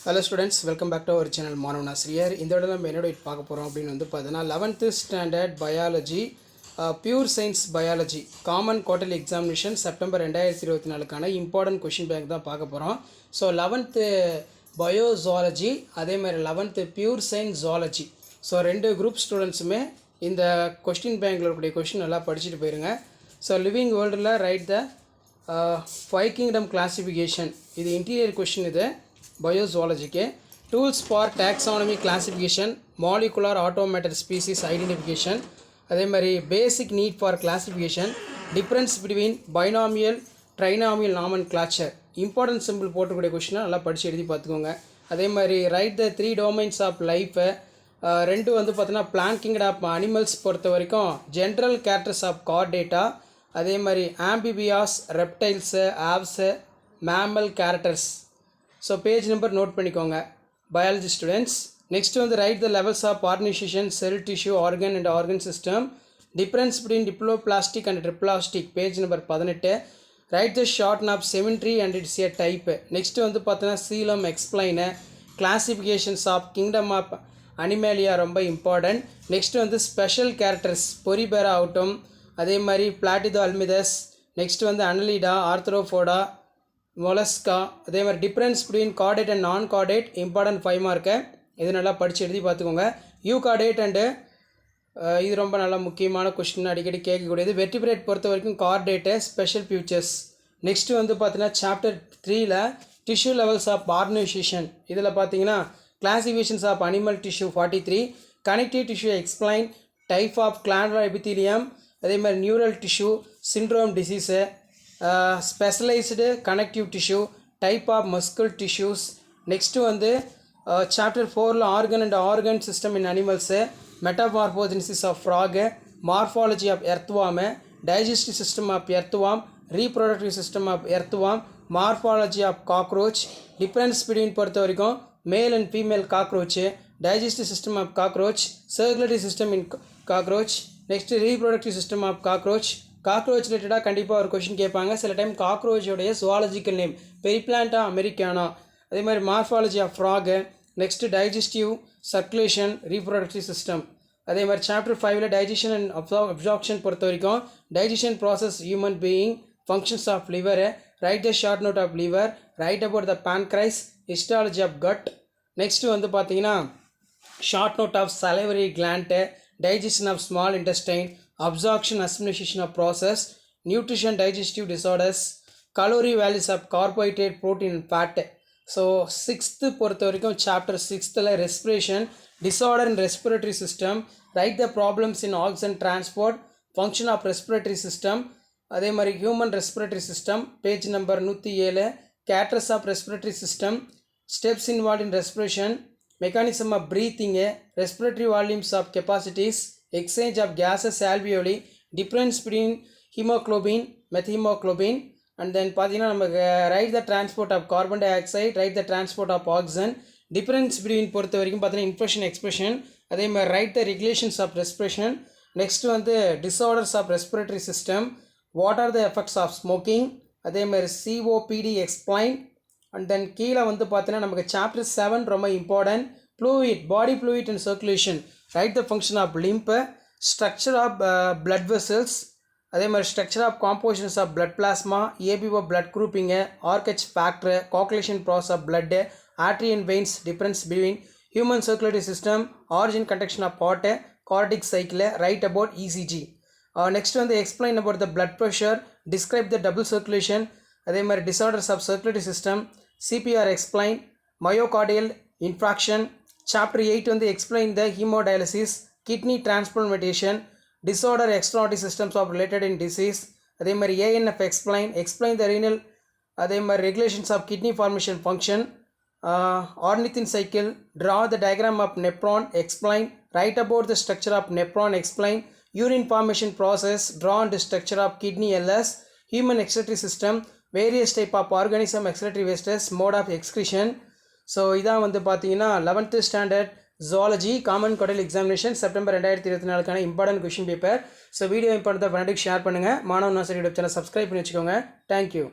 Hello students, welcome back to our channel Manavan Asriyar. இந்த இடத்துல நம்ம என்னோட பார்க்க போகிறோம் அப்படின்னு வந்து பார்த்தீங்கன்னா 11th standard biology pure science biology common quarterly examination September 2024க்கான இம்பார்ட்டன்ட் கொஷின் பேங்க் தான் பார்க்க போகிறோம். ஸோ 11th பயோஜாலஜி அதே மாதிரி 11th pure science zoology so ரெண்டு குரூப் ஸ்டூடெண்ட்ஸுமே இந்த கொஸ்டின் பேங்கில் இருக்கக்கூடிய கொஷின் நல்லா படிச்சுட்டு போயிருங்க. ஸோ லிவிங் வேர்ல்டில் ரைட் த 5 கிங்டம் கிளாசிஃபிகேஷன், இது இன்டீரியர் கொஷின். இது பயோஜாலஜிக்கு tools for taxonomy classification, molecular automated species identification, அதே மாதிரி basic need for classification, difference between binomial trinomial நாமன் கிளாச்சர், important simple போட்டக்கூடிய கொஷினை நல்லா படித்து எழுதி பார்த்துக்கோங்க. அதே மாதிரி ரைட் த 3 டொமைன்ஸ் ஆஃப் லைஃபை ரெண்டு வந்து பார்த்தீங்கன்னா பிளான்ட் கிங்டம் ஆஃப் அனிமல்ஸ் பொறுத்த வரைக்கும் ஜென்ரல் கேரக்டர்ஸ் ஆஃப் கார்டேட்டா, அதே மாதிரி amphibians, reptiles, aves, mammal characters. So page number note பண்ணிக்கோங்க பயாலஜி ஸ்டூடெண்ட்ஸ். நெக்ஸ்ட் வந்து write the levels of organisation, cell, tissue, organ and organ system, difference between diploblastic and triploblastic, page number 18. Write the short of symmetry and its a type. Next வந்து பார்த்தீங்கன்னா coelom explain, classifications of kingdom of animalia ரொம்ப important. Next வந்து special characters porifera ஆகட்டும், அதே மாதிரி பிளாட்டிதோ அல்மிதஸ், next வந்து அனலிடா, ஆர்த்ரோஃபோடா, Mollusca, அதே மாதிரி டிஃப்ரென்ஸ் பிட்வீன் கார்டேட் அண்ட் நான் கார்டேட் இம்பார்ட்டன்ட் 5 மார்க்கு. இது நல்லா படித்து எழுதி பார்த்துக்கோங்க. யூ கார்டேட் அண்டு இது ரொம்ப நல்லா முக்கியமான கொஸ்டின், அடிக்கடி கேட்கக்கூடியது. வெர்டிபிரேட் பொறுத்த வரைக்கும் கார்டேட்டு, ஸ்பெஷல் ஃபியூச்சர்ஸ். நெக்ஸ்ட்டு வந்து பார்த்தீங்கன்னா சாப்டர் 3ல் டிஷ்யூ லெவல்ஸ் ஆஃப் ஆர்கனைசேஷன், இதில் பார்த்தீங்கன்னா classifications of animal tissue 43, connective tissue explain, type of glandular epithelium, அதே மாதிரி neural tissue, syndrome disease, specialised connective tissue, type of muscle tissues. Next வந்து chapter 4ல் organ and organ system in animals, metamorphogenesis of frog, morphology of earthworm, digestive system of earthworm, reproductive system of earthworm, morphology of cockroach, difference between பொறுத்த வரைக்கும் male and female cockroach, digestive system of cockroach, circulatory system in cockroach, next reproductive system of cockroach. Cockroach ரிலேட்டடாக கண்டிப்பாக ஒரு question கேட்பாங்க. சில time காக்ரோச்சோடைய zoological name Periplaneta americana, அதே மாதிரி morphology of frog, next digestive, circulation, reproductive system. அதே மாதிரி சாப்டர் 5ல் டைஜஷன் அண்ட் அப்சார்ப்ஷன் பொறுத்த வரைக்கும் digestion process, human being, functions of liver, right the short note of liver, right about the pancreas, histology of gut. Next வந்து பார்த்தீங்கன்னா short note of salivary gland, digestion of small intestine, absorption assimilation of process, nutrition digestive disorders, calorie values of carbohydrate, protein and fat. So 6th பொறுத்த வரைக்கும் chapter 6ல் respiration, disorder in respiratory system, write the problems in oxygen transport, function of respiratory system, அதே மாதிரி human respiratory system, page number 107. Characters of respiratory system, steps involve in respiration, mechanism of breathing, respiratory volumes of capacities, exchange of gases alveoli, difference between hemoglobin, methemoglobin, and then பார்த்தீங்கன்னா நமக்கு write the transport of carbon dioxide, write the transport of oxygen, difference between பொறுத்த வரைக்கும் பார்த்தீங்கன்னா infection expression, அதே மாதிரி write the regulations of respiration. Next வந்து disorders of respiratory system, what are the effects of smoking, அதே மாதிரி COPD explain. And then கீழே வந்து பார்த்தீங்கன்னா நமக்கு சாப்டர் 7 ரொம்ப important, fluid, body fluid and circulation, write the function of lymph, structure of blood vessels, அதே மாதிரி structure of compositions of blood plasma, ABO blood grouping, ஆர்கெச் factor, coagulation process of blood, artery and veins, difference between human circulatory system, origin conduction of heart, cardiac cycle, write about ECG. Next வந்து explain about the blood pressure, describe the double circulation, அதே மாதிரி disorders of circulatory system, CPR explain, myocardial infarction. Chapter 8 வந்து explain the haemodialysis, kidney transplantation, disorder எக்ஸ்ட்ராடி systems of related in disease, அதே மாதிரி ANF explain the renal, அதே மாதிரி regulations of kidney formation function, ornithine cycle, draw the diagram of nephron, explain, write about the structure of nephron, explain, urine formation process, draw and structure of kidney LS, human excretory system, various type of organism excretory wastes, mode of excretion. So இதான் வந்து பார்த்தீங்கன்னா 11th standard zoology common quarterly examination September 2024க்கான important question paper. So video important பண்ணி share பண்ணுங்கள். மாணவன் நாசரி YouTube channel subscribe பண்ணி வச்சுக்கோங்க. Thank you.